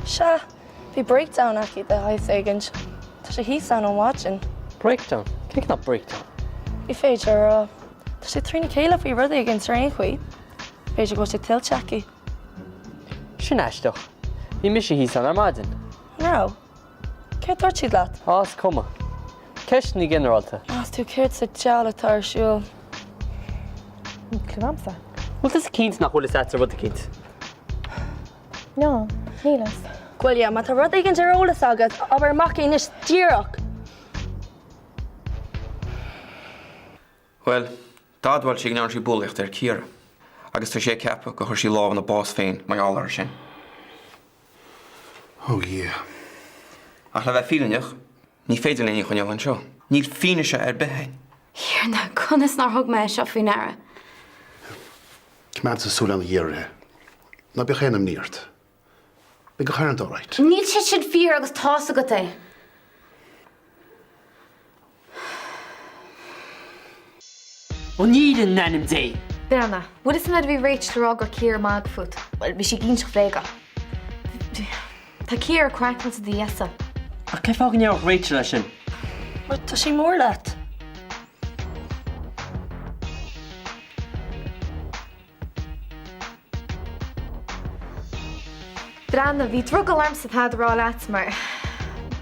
Sha, bhí breakdown acu de haith éigint. Tá sé híos an watching. Breakdown? Cé ná breakdown? Bhí féidir tá sé trína céile faoi rud éigin raon chuí. Féidir go sé tilteaci. Sin aisteoch. Bhí mis sé híos an armádin. No. Cé dúirt siad leat? Ás cuma. Ceist ní generalta. As tú céirt sa deala tarsúil. Clúmsa? Bhfuil is cínt nach bhfuil is etar bud a cínt. No, nílas. Ghaeilge, má tá rud éigin ólas agat, aber macin is díreach. Well, dadhfuil sí gnáir sí búlacht ar cíara. Agus tá sé ceappa go chuir sí lábh na bás féin mai álar sin. Oh, yeah. Ach le bheith fílaneach, ní féidir leoní chuineamh an seo. Níl fíne se ar bethain. Hiarna, conas nar thug me seo faoin aire. Cymad sa súl an dhéirithe. Na bheith chéanam níirt. Be go chairn dóráid. Níl siad fíor agus tása go é. Ó níl an nanim dé. Beanna, bud is na bhí réit le gur cíar mag fut. Well, bhí si gín fléga. Tá cíar cracklan sa díasa. Ach ce fágan neamh réite lei sin? But tá sí mór leat. Beanna, bhí drug alarm sa tá rá leat mar.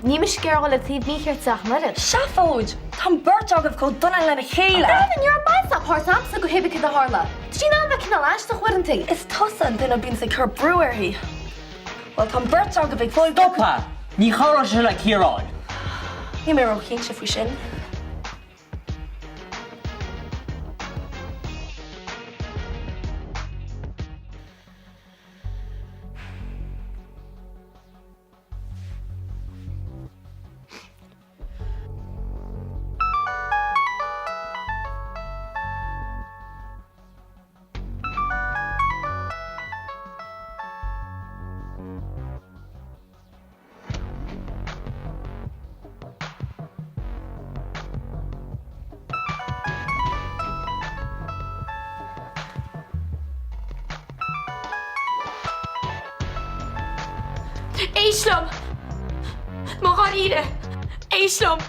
Ní me scéir le tíb nícheartach murid. Shafóid! Tá burt agah go donna lena chéile. Beanna, you're a basa páirtám sa go hebig a harla. Did you know that cinna láiste chuirintí? Is tosan duna bín sa chur brewer hí. Well, tá burt agah ag fóil Dopa! Ní chárá se le círáil. Ní mé roicín se faoi sin. Éislum! Má gan ide! Éislum!